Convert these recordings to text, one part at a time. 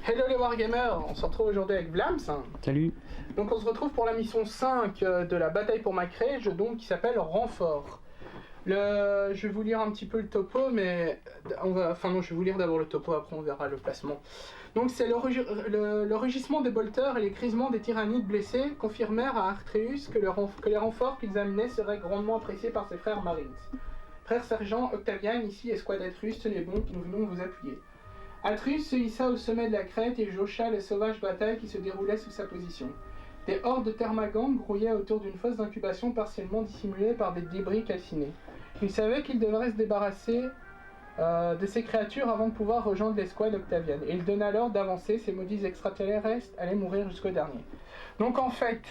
Hello les Wargamers, on se retrouve aujourd'hui avec Vlams. Salut. Donc on se retrouve pour la mission 5 de la bataille pour Macré, jeu donc qui s'appelle Renfort. Je vais vous lire un petit peu le topo, mais je vais vous lire d'abord le topo, après on verra le placement. Donc c'est le rugissement des bolteurs et les crisements des tyrannides blessés confirmèrent à Artreus que les renforts qu'ils amenaient seraient grandement appréciés par ses frères Marines. Frère sergent Octavian, ici escouade Atrus, tenez bon, nous venons vous appuyer. Atrus se hissa au sommet de la crête et jaucha les sauvages batailles qui se déroulaient sous sa position. Des hordes de termagantes grouillaient autour d'une fosse d'incubation partiellement dissimulée par des débris calcinés. Il savait qu'il devrait se débarrasser de ces créatures avant de pouvoir rejoindre l'escouade Octavian. Et il donna l'ordre d'avancer, ces maudits extraterrestres allaient mourir jusqu'au dernier. Donc en fait,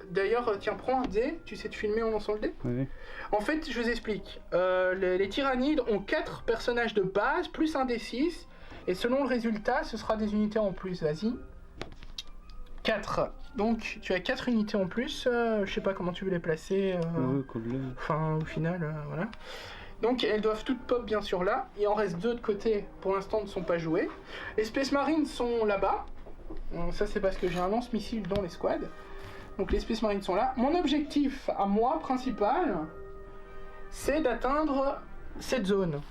d'ailleurs, tiens, prends un dé, tu sais te filmer en lançant le dé ? Oui. En fait, je vous explique. Les tyrannides ont 4 personnages de base, plus un D6, et selon le résultat, ce sera des unités en plus. Vas-y. 4. Donc, tu as 4 unités en plus. Je sais pas comment tu veux les placer. Enfin, au final, voilà. Donc, elles doivent toutes pop, bien sûr, là. Il en reste 2 de côté, pour l'instant, ne sont pas jouées. Les Space Marines sont là-bas. Ça, c'est parce que j'ai un lance-missile dans l'escouade. Donc, les Space Marines sont là. Mon objectif, à moi, principal, c'est d'atteindre cette zone.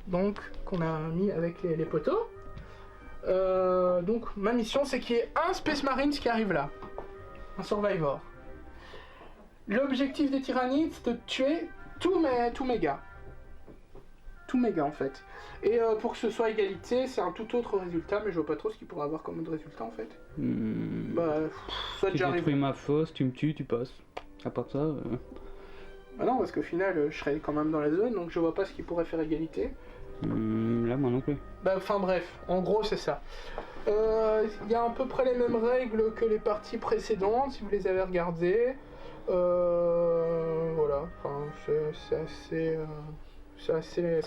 Donc, qu'on a mis avec les poteaux. Donc, ma mission, c'est qu'il y ait un Space Marines qui arrive là. Un Survivor. L'objectif des tyrannides, c'est de tuer tous mes gars. Tous mes gars, en fait. Et pour que ce soit égalité, c'est un tout autre résultat, mais je vois pas trop ce qu'il pourrait avoir comme autre résultat, en fait. Soit Si j'arrive. Tu détruis ma fosse, tu me tues, tu passes. À part ça... Bah non, parce qu'au final, je serais quand même dans la zone, donc je vois pas ce qui pourrait faire égalité. Là, moi non plus. Enfin bref, en gros c'est ça. Il y a à peu près les mêmes règles que les parties précédentes, si vous les avez regardées. Voilà, enfin c'est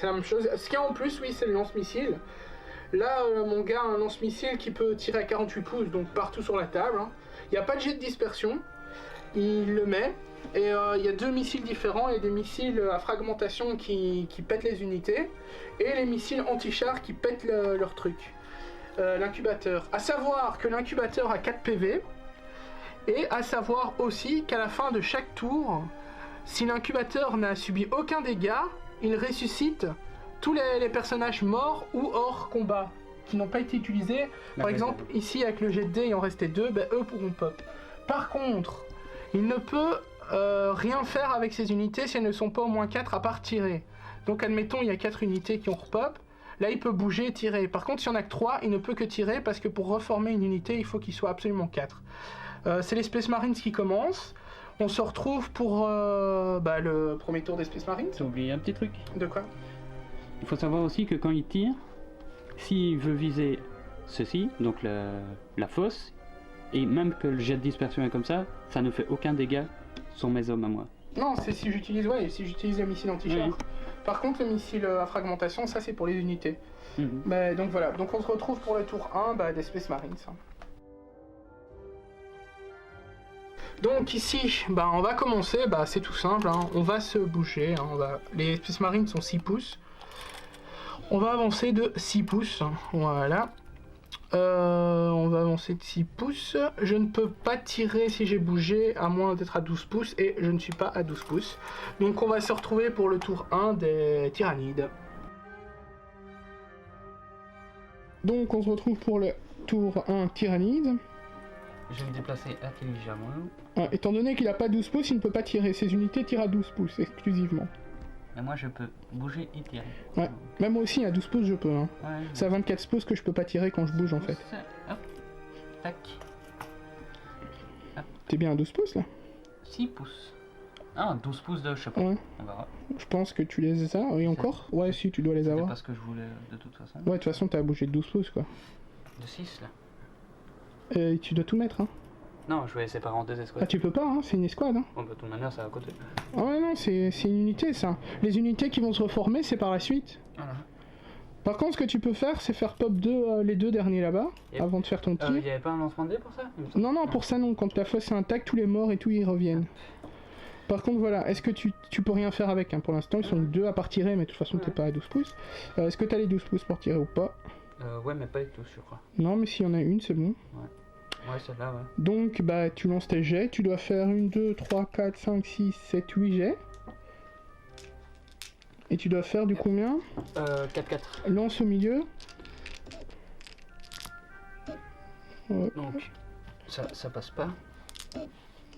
la même chose. Ce qu'il y a en plus, oui, c'est le lance-missile. Là, mon gars a un lance-missile qui peut tirer à 48 pouces, donc partout sur la table. Il n'y a pas de jet de dispersion. Il le met. Et il y a 2 missiles différents, et des missiles à fragmentation qui pètent les unités, et les missiles anti-char qui pètent leur truc. L'incubateur. À savoir que l'incubateur a 4 PV, et à savoir aussi qu'à la fin de chaque tour, si l'incubateur n'a subi aucun dégât, il ressuscite tous les personnages morts ou hors combat, qui n'ont pas été utilisés. Par exemple, ici avec le jet de dés, il en restait 2, eux pourront pop. Par contre, il ne peut rien faire avec ces unités si elles ne sont pas au moins 4 à part tirer. Donc admettons il y a 4 unités qui ont repop, là il peut bouger et tirer. Par contre s'il y en a que 3, il ne peut que tirer parce que pour reformer une unité il faut qu'il soit absolument 4. C'est les Space Marines qui commencent. On se retrouve pour le premier tour des Space Marines. T'as oublié un petit truc. De quoi ? Il faut savoir aussi que quand il tire, s'il veut viser ceci, donc la fosse, et même que le jet de dispersion est comme ça ne fait aucun dégât sur mes hommes à moi. Non, c'est si j'utilise le missile anti-char. Oui. Par contre, le missile à fragmentation, ça c'est pour les unités. Donc voilà, donc on se retrouve pour le tour 1 des Space Marines. Donc ici, on va commencer, c'est tout simple, on va se bouger, les Space Marines sont 6 pouces. On va avancer de 6 pouces, voilà. On va avancer de 6 pouces. Je ne peux pas tirer si j'ai bougé, à moins d'être à 12 pouces, et je ne suis pas à 12 pouces. Donc on va se retrouver pour le tour 1 des tyrannides. Donc on se retrouve pour le tour 1 tyrannide. Je vais me déplacer intelligemment. Étant donné qu'il n'a pas 12 pouces, il ne peut pas tirer. Ses unités tirent à 12 pouces exclusivement. Et moi je peux bouger et tirer. Ouais, même moi aussi à 12 pouces je peux. Ouais, c'est à 24 pouces que je peux pas tirer quand je bouge en fait. Hop, tac. Hop. T'es bien à 12 pouces là ? 6 pouces. Ah, 12 pouces de je sais pas. Ouais. On verra. Je pense que tu les as, oui encore ? Ouais, si, tu dois les avoir. C'est parce que je voulais de toute façon. Ouais, de toute façon t'as bougé de 12 pouces quoi. De 6 là. Tu dois tout mettre Non, je vais séparer en 2 escouades. Ah tu peux pas, c'est une escouade Bon bah de toute manière c'est à côté. Ah ouais non, c'est une unité ça. Les unités qui vont se reformer c'est par la suite. Voilà. Par contre ce que tu peux faire c'est faire pop les 2 derniers là-bas, avant de faire ton tir. Il y avait pas un lancement de dés pour ça ? Non, pour ça non, quand la fosse est intacte, tous les morts et tout ils reviennent. Par contre, voilà, est-ce que tu peux rien faire avec, hein, pour l'instant, ils sont 2 à part tirer, mais de toute façon, t'es pas à 12 pouces. Est-ce que t'as les 12 pouces pour tirer ou pas? Ouais, mais pas avec tous, je crois. Non, mais s'il y en a une, c'est bon. Ouais, celle-là, ouais. Donc, bah, tu lances tes jets, tu dois faire 1, 2, 3, 4, 5, 6, 7, 8 jets. Et tu dois faire du combien? 4-4. Lance au milieu. Ouais. Donc, ça passe pas.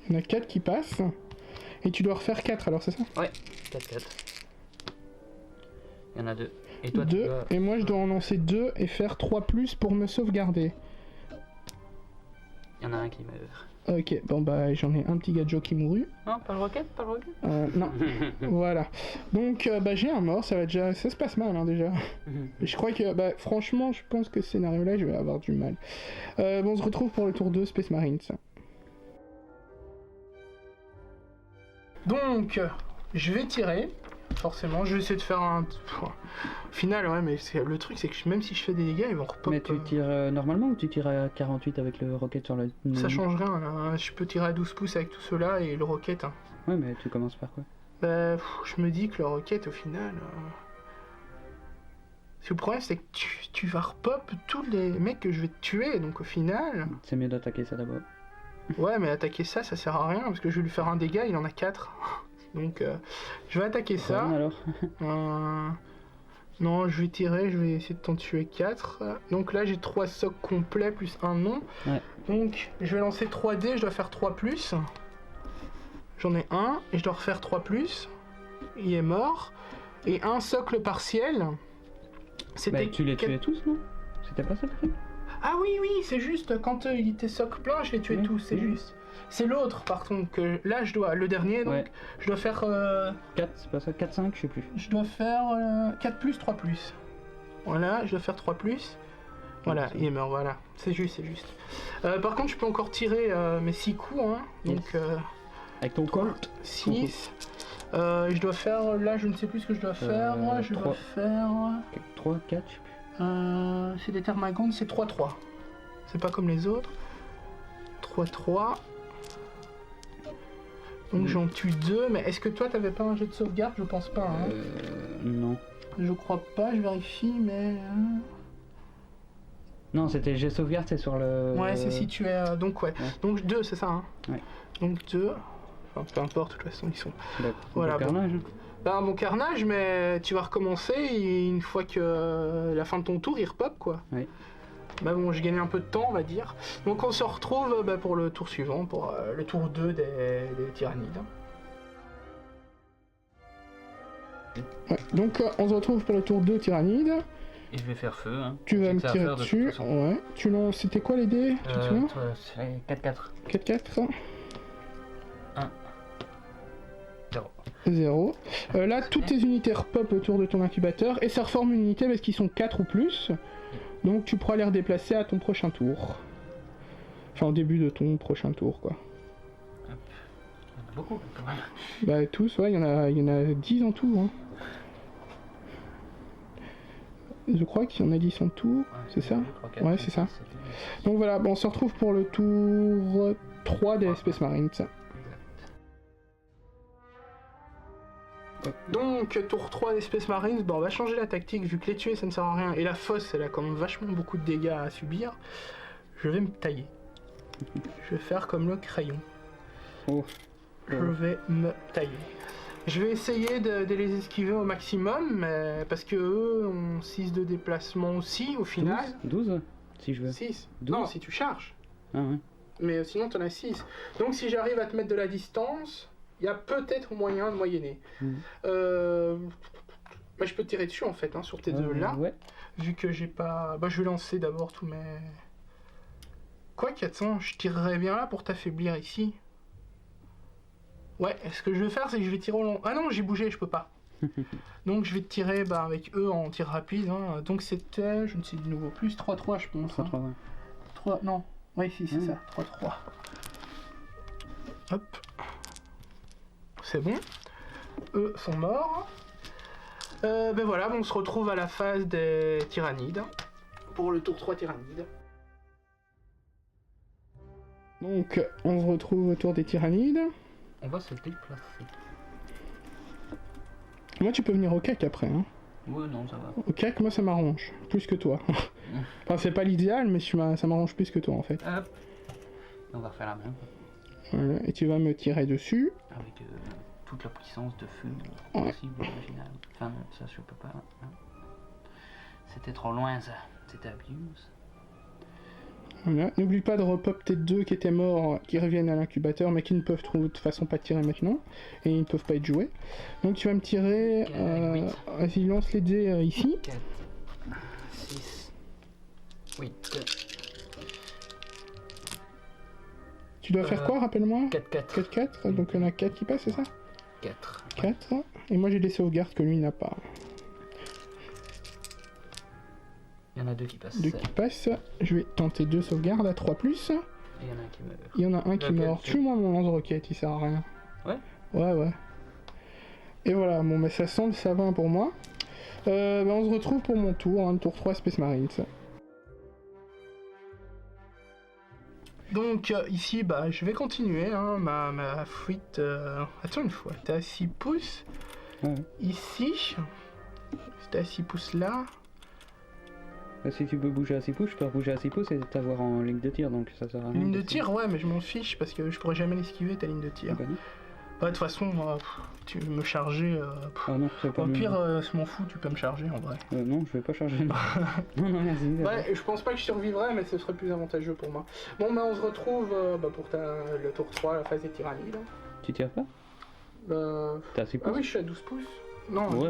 Il y en a 4 qui passent. Et tu dois refaire 4, alors c'est ça? Ouais, 4-4. Il y en a 2. Et toi, 2, tu dois... et moi je dois en lancer 2 et faire 3 plus pour me sauvegarder. Il y en a un qui meurt. Ok, bon bah j'en ai un petit gadget qui mourut. Non, pas le rocket, pas le rocket. Non, voilà. Donc bah j'ai un mort, ça se passe mal hein, déjà. Je crois que, bah franchement, je pense que ce scénario-là, je vais avoir du mal. Bon, on se retrouve pour le tour 2 Space Marines. Donc, je vais tirer. Forcément, je vais essayer de faire un... Final, ouais, mais le truc, c'est que même si je fais des dégâts, ils vont repop. Mais tu tires normalement ou tu tires à 48 avec le rocket sur le... Ça change rien, hein. Je peux tirer à 12 pouces avec tout cela et le rocket. Hein. Ouais, mais tu commences par quoi? Bah, je me dis que le rocket, au final... Parce que le problème, c'est que tu vas repop tous les mecs que je vais te tuer, donc au final... C'est mieux d'attaquer ça d'abord. Ouais, mais attaquer ça, ça sert à rien, parce que je vais lui faire un dégât, il en a 4. Donc, je vais attaquer ça. Alors Non, je vais tirer, je vais essayer de t'en tuer 4. Donc là, j'ai 3 socs complets plus un non. Ouais. Donc, je vais lancer 3 dés, je dois faire 3 plus. J'en ai un, et je dois refaire 3 plus. Il est mort. Et un socle partiel. C'était... Bah, tu les tuais tous, non? C'était pas ça le truc? Ah oui, c'est juste, quand il était socle plein, je les tuais tous, c'est juste. C'est l'autre, par contre, que là, je dois... Le dernier, donc, je dois faire... 4, c'est pas ça? 4, 5, je sais plus. Je dois faire 4 plus, 3 plus. Voilà, je dois faire 3 plus. Voilà, il est mort, voilà. C'est juste. Par contre, je peux encore tirer mes 6 coups, hein. Donc, avec ton Colt 6. Je dois faire... Là, je ne sais plus ce que je dois faire. Je dois faire... 3, 4, je sais plus. C'est des Termagondes, c'est 3-3. C'est pas comme les autres. 3-3. Donc j'en tue 2, mais est-ce que toi t'avais pas un jet de sauvegarde? Je pense pas, hein. Non. Je crois pas, je vérifie, mais... Non, c'était jet de sauvegarde, c'est sur le... Ouais, c'est si tu es... Donc ouais. Donc 2, c'est ça, hein. Ouais. Donc 2... Enfin, peu importe, de toute façon, ils sont... Voilà, carnage. Bah, un bon carnage, mais tu vas recommencer et une fois que la fin de ton tour, il repop, quoi. Oui. Bah bon, j'ai gagné un peu de temps, on va dire. Donc on se retrouve pour le tour suivant, pour le tour 2 des tyrannides. Ouais, donc on se retrouve pour le tour 2 tyrannides. Et je vais faire feu, hein. Tu vas me tirer dessus, ouais. C'était quoi les dés? C'est 4-4. 4-4. 1. 0. Là, toutes tes unités repop autour de ton incubateur et ça reforme une unité parce qu'ils sont 4 ou plus. Donc tu pourras les redéplacer à ton prochain tour. Enfin, au début de ton prochain tour, quoi. Il y en a beaucoup, quand même. Bah, tous, ouais, il y en a 10 en tout, hein. Je crois qu'il y en a 10 en tout, c'est ça? 3, 4, ouais, c'est ça. Donc voilà, bon, on se retrouve pour le tour 3 des Space Marines. Donc, tour 3 des Space Marines, bon, on va changer la tactique, vu que les tuer ça ne sert à rien, et la fosse elle a quand même vachement beaucoup de dégâts à subir. Je vais me tailler. Je vais faire comme le crayon. Je vais me tailler. Je vais essayer de les esquiver au maximum, mais parce que eux ont 6 de déplacement aussi, au final. 12 si je veux. 6 12. Non, si tu charges. Ah ouais. Mais sinon t'en as 6. Donc si j'arrive à te mettre de la distance... Il y a peut-être moyen de moyenner. Bah, je peux te tirer dessus en fait, hein, sur tes deux là. Ouais. Vu que j'ai pas... Bah, je vais lancer d'abord tous mes... Quoi, 400, je tirerais bien là pour t'affaiblir ici. Ouais, ce que je vais faire, c'est que je vais tirer au long... Ah non, j'ai bougé, je peux pas. Donc je vais te tirer avec eux en tir rapide. Hein. Donc c'était, je ne sais de nouveau plus, 3-3 je pense. 3-3, ouais. 3, non. Ouais, si, c'est ça, 3-3. Hop. C'est bon. Eux sont morts. Ben voilà, on se retrouve à la phase des tyrannides. Pour le tour 3 tyrannides. Donc, on se retrouve autour des tyrannides. on va se déplacer. Moi, tu peux venir au cac après. Hein. Ouais, non, ça va. Au cac, moi, ça m'arrange. Plus que toi. Enfin, c'est pas l'idéal, mais ça m'arrange plus que toi, en fait. Hop. On va refaire la même. Voilà, et tu vas me tirer dessus. Avec toute la puissance de feu possible, imaginable. Enfin, non, ça, je peux pas. Non. C'était trop loin, ça. C'était abuse. Voilà. N'oublie pas de repop tes deux qui étaient morts, qui reviennent à l'incubateur, mais qui ne peuvent de toute façon pas tirer maintenant. Et ils ne peuvent pas être joués. Donc tu vas me tirer... Vas-y, lance les dés ici. 4, 6, 8. Tu dois faire quoi, rappelle-moi? 4, 4. Donc il y en a 4 qui passent, c'est ça? 4. 4. Et moi j'ai des sauvegardes que lui n'a pas. Il y en a 2 qui passent. 2 qui passent. Je vais tenter 2 sauvegardes à 3+. Et il y en a un qui meurt. Il y en a un qui meurt. Tue-moi mon lance-roquette, il sert à rien. Ouais? Ouais. Et voilà, bon, mais ça semble ça va pour moi. On se retrouve pour mon tour, hein, le tour 3 Space Marines. Donc ici, je vais continuer hein, ma fuite. Attends une fois, t'es à 6 pouces. Ouais. Ici, t'es à 6 pouces là. Si tu peux bouger à 6 pouces, je peux bouger à 6 pouces et t'avoir en ligne de tir, donc ça sert à rien. Ligne de tir, ouais, mais je m'en fiche parce que je pourrais jamais l'esquiver ta ligne de tir. De toute façon, tu veux me charger. Ah non, c'est pas au pire, je m'en fous, tu peux me charger en vrai. Non, je vais pas charger. non, vas-y. Ouais, je pense pas que je survivrai, mais ce serait plus avantageux pour moi. Bon, on se retrouve pour le tour 3, la phase des tyrannies. Là. Tu tires pas T'as 6 pouces. Ah oui, je suis à 12 pouces. Non, ouais.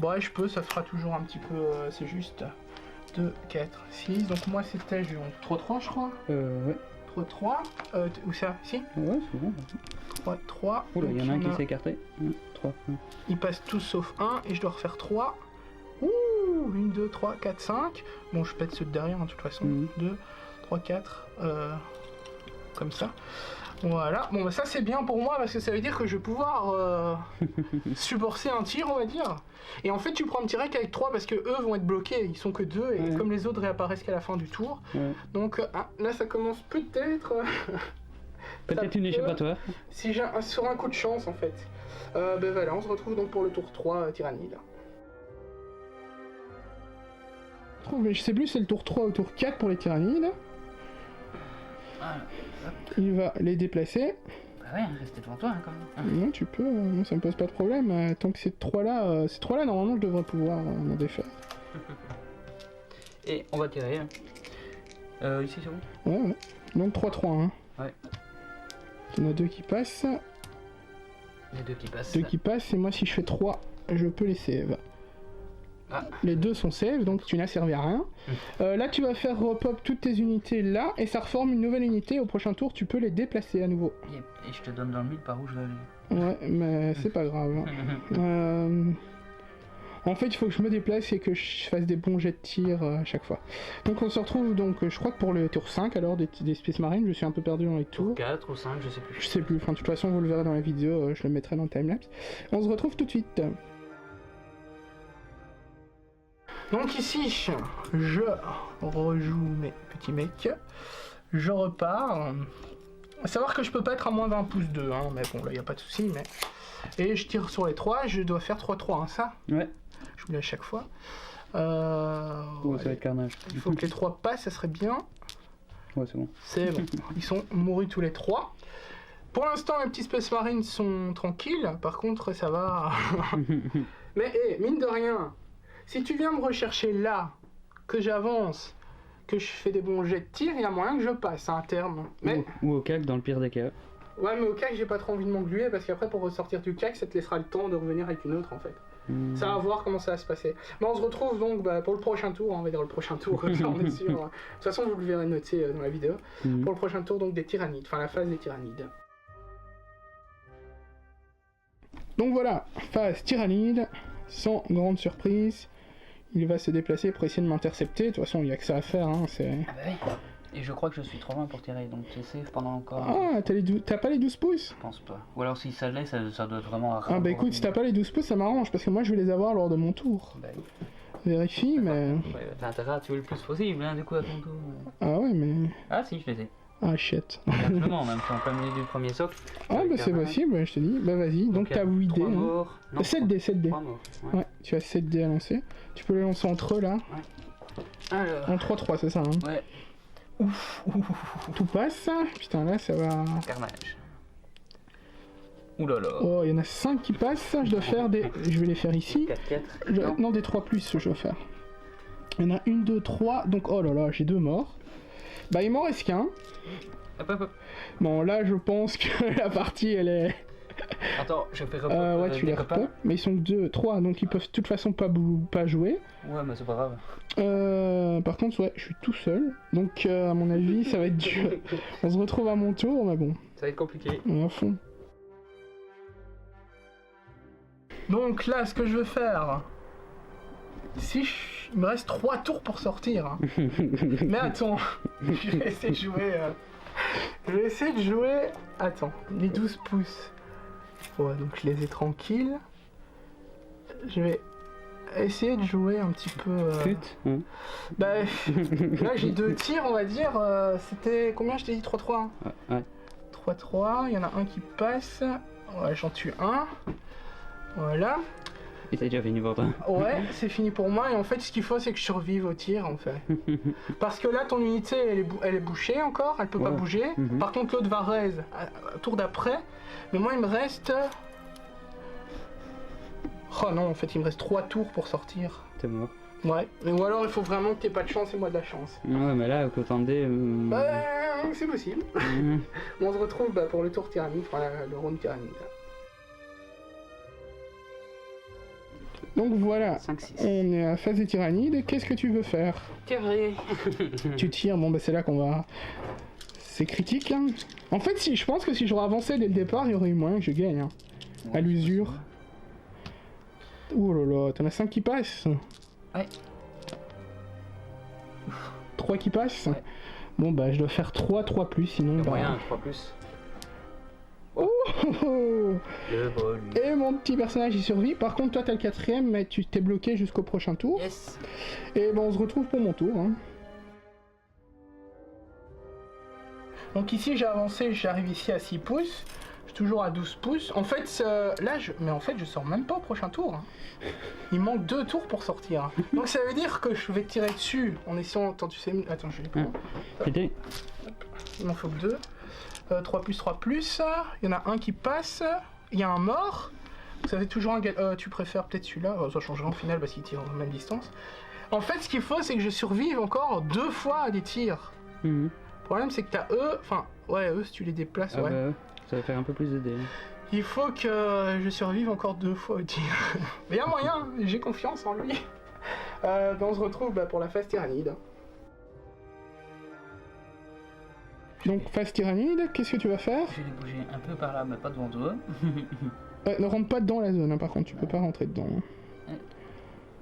Ouais, je peux, ça fera toujours un petit peu. C'est juste 2, 4, 6. Donc moi, c'était 3-3, je crois. Ouais. 3-3. Où ça? Ici? Ouais, c'est bon. 3-3. Oula, il y en a un qui s'est écarté. 3. Ils passent tous sauf un et je dois refaire 3. Ouh, 1, 2, 3, 4, 5. Bon, je pète ceux de derrière, hein, de toute façon. 2, 3, 4. Comme ça. Voilà. Bon, ça c'est bien pour moi parce que ça veut dire que je vais pouvoir supporter un tir, on va dire. Et en fait, tu prends un petit rec avec 3 parce que eux vont être bloqués. Ils sont que 2 et comme les autres réapparaissent qu'à la fin du tour. Donc là, ça commence peut-être. Peut-être une échappatoire. Si j'ai sur un coup de chance en fait. Voilà, on se retrouve donc pour le tour 3 Tyrannide. Mais je sais plus, c'est le tour 3 ou tour 4 pour les Tyrannides. Il va les déplacer. Bah ouais, restez devant toi quand même. Non, tu peux, moi ça me pose pas de problème. Tant que ces 3 là, normalement je devrais pouvoir m'en défaire. Et on va tirer. Ici c'est bon? Ouais. Donc 3-3, hein. Ouais. Il y en a 2 qui passent. Les 2 qui passent. 2 qui passent, et moi si je fais 3, je peux les save. Les 2 sont save, donc tu n'as servi à rien. Là tu vas faire repop toutes tes unités là, et ça reforme une nouvelle unité. Au prochain tour, tu peux les déplacer à nouveau. Et je te donne dans le mille par où je vais aller. Ouais, mais c'est pas grave. En fait, il faut que je me déplace et que je fasse des bons jets de tir à chaque fois. Donc on se retrouve, donc je crois que pour le tour 5 alors des Space Marines, je suis un peu perdu dans les tours. 4 ou 5, je sais plus. Je sais plus, enfin de toute façon vous le verrez dans la vidéo, je le mettrai dans le timelapse. On se retrouve tout de suite. Donc ici, je rejoue mes petits mecs. Je repars. À savoir que je peux pas être à moins 20 pouces 2, hein, mais bon là y a pas de souci. Mais... Et je tire sur les 3, je dois faire 3-3, hein, ça? Ouais. Je voulais à chaque fois. Ça va être carnage. Il faut que les 3 passent, ça serait bien. Ouais, c'est bon. C'est bon. Ils sont mourus tous les 3. Pour l'instant, les petits Space Marines sont tranquilles. Par contre, ça va. Mais mine de rien, si tu viens me rechercher là, que j'avance, que je fais des bons jets de tir, il y a moyen que je passe à un terme. Mais... Ou au cac dans le pire des cas. Ouais, mais au CAC, j'ai pas trop envie de m'engluer parce qu'après, pour ressortir du CAC, ça te laissera le temps de revenir avec une autre en fait. Ça va voir comment ça va se passer. Mais on se retrouve donc pour le prochain tour, on va dire le prochain tour, comme ça on est sûr. De toute façon, vous le verrez noté dans la vidéo. Pour le prochain tour, donc des Tyrannides, enfin la phase des Tyrannides. Donc voilà, phase Tyrannide, sans grande surprise. Il va se déplacer pour essayer de m'intercepter. De toute façon, il n'y a que ça à faire. Hein, c'est... Ah bah oui. Et je crois que je suis trop loin pour tirer, donc tu safe pendant encore... Ah, t'as pas les 12 pouces? Je pense pas. Ou alors si ça l'est, ça doit être vraiment... Ah bah écoute, si t'as pas les 12 pouces, ça m'arrange, parce que moi je vais les avoir lors de mon tour. Bah oui. Vérifie, mais... Ouais, t'as intérêt à tuer le plus possible, hein, du coup, à ton tour. Ah ouais, mais... Ah si, je les ai. Ah, shit. Simplement, même si on peut milieu du premier socle. Ah, bah c'est possible, ouais, je te dis. Bah vas-y, donc t'as 8 dés. 7 dés, 7 dés. 3 morts. Ouais, tu as 7 dés à lancer. Tu peux les lancer entre eux là. Alors. En 3-3, c'est ça, hein. Ouais. Ouf. Tout passe. Putain, là, ça va. Carnage. Ouh là là. Oh, il y en a 5 qui passent. Je dois faire des. Je vais les faire ici. 4-4. Non, des 3 plus, je dois faire. Il y en a 1, 2, 3. Donc, oh là là, j'ai 2 morts. Bah, il m'en reste qu'un. Hop. Bon, là, je pense que la partie, elle est. Attends, je fais repop. Ouais, tu les repop. Mais ils sont que 2, 3, donc ils peuvent de toute façon pas jouer. Ouais, mais c'est pas grave. Par contre, ouais, je suis tout seul. Donc, à mon avis, ça va être dur. On se retrouve à mon tour, mais bon. Ça va être compliqué. On est à fond. Donc là, ce que je veux faire. Il me reste 3 tours pour sortir. Mais attends, je vais essayer de jouer. Je vais essayer de jouer. Attends, les 12 pouces. Ouais, donc je les ai tranquilles. Je vais essayer de jouer un petit peu. Bah, là j'ai 2 tirs, on va dire. C'était combien je t'ai dit 3-3 hein? Ouais. 3-3, il y en a un qui passe. Ouais, j'en tue un. Voilà. Et t'as déjà fini pour toi. Ouais, c'est fini pour moi. Et en fait, ce qu'il faut, c'est que je survive au tir, en fait. Parce que là, ton unité, elle est bouchée encore. Elle peut pas bouger. Par contre, l'autre va raise tour d'après. Mais moi, il me reste... Oh non, en fait, il me reste 3 tours pour sortir. T'es mort. Ouais. Ou alors, il faut vraiment que t'aies pas de chance et moi de la chance. Ouais, mais là, autant de dés... Bah, c'est possible. On se retrouve pour le tour tyrannide, enfin le round tyrannide. Donc voilà, 5-6. on est à la phase des tyrannides. Qu'est-ce que tu veux faire? Tirer. Tu tires, bon bah c'est là qu'on va... C'est critique hein. En fait si, je pense que si j'aurais avancé dès le départ, il y aurait eu moyen que je gagne hein. À l'usure. Oh là là, t'en as 5 qui passent. Ouais. 3 qui passent. Ouais. Bon bah je dois faire 3 plus sinon... Bah... moyen, 3 plus. Oh, oh, oh. Le vol. Et mon petit personnage il survit. Par contre toi t'as le 4ème mais tu t'es bloqué jusqu'au prochain tour. Yes. Et bon on se retrouve pour mon tour hein. Donc ici j'ai avancé, j'arrive ici à 6 pouces. Je suis toujours à 12 pouces. En fait là mais en fait je sors même pas au prochain tour hein. Il manque 2 tours pour sortir. Donc ça veut dire que je vais tirer dessus en essayant... Attends tu sais... Attends je vais les prendre. Il m'en faut que 2. 3 plus, il y en a un qui passe, il y a un mort, ça fait toujours un tu préfères peut-être celui-là, ça changera en final parce qu'il tire à la même distance. En fait ce qu'il faut c'est que je survive encore 2 fois à des tirs. Le problème c'est que t'as eux, enfin ouais eux si tu les déplaces ouais. Bah, ça va faire un peu plus de dés. Il faut que je survive encore 2 fois au tir. Mais il y a moyen, j'ai confiance en lui. On se retrouve pour la phase tyrannide. Donc phase tyrannide, qu'est-ce que tu vas faire? Je vais les bouger un peu par là, mais pas devant toi. Ne rentre pas dedans la zone, hein, par contre, tu peux pas rentrer dedans. Hein.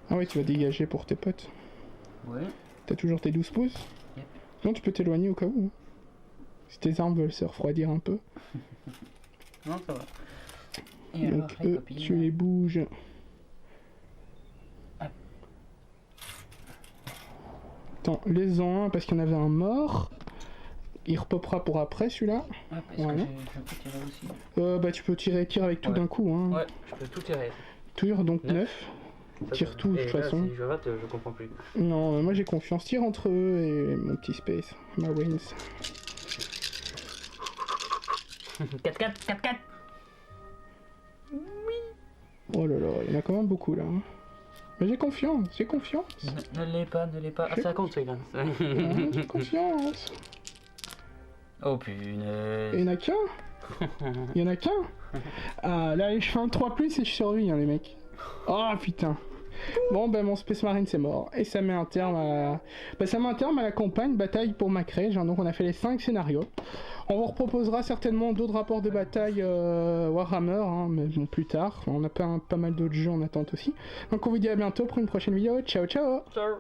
Ah ouais, tu vas dégager pour tes potes. Ouais. T'as toujours tes 12 pouces? Yep. Non, tu peux t'éloigner au cas où. Si tes armes veulent se refroidir un peu. Non, ça va. Et donc alors, tu les bouges. Ah. Attends, laisse-en un parce qu'il y en avait un mort. Il repopera pour après celui-là. Ouais, parce que je peux tirer aussi. Bah tu peux tire avec tout d'un coup. Hein. Ouais, je peux tout tirer. Tire donc 9. Tire tout de toute façon. Si je rate, je comprends plus. Non, moi j'ai confiance. Tire entre eux et mon petit space. Marines. 4-4. Oui. Oh là là, il y en a quand même beaucoup là. Hein. Mais j'ai confiance. Ne l'est pas. Ah, ça compte celui-là. J'ai confiance. Oh punaise. Il y en a qu'un. Il y en a qu'un. Ah là je fais un 3 plus et je survis hein, les mecs. Oh putain. Bon mon Space Marine c'est mort. Et ça met un terme à... la campagne bataille pour Macrage. Hein. Donc on a fait les 5 scénarios. On vous reproposera certainement d'autres rapports de bataille Warhammer, hein, mais bon plus tard. On a pas mal d'autres jeux en attente aussi. Donc on vous dit à bientôt pour une prochaine vidéo. Ciao ciao. Ciao.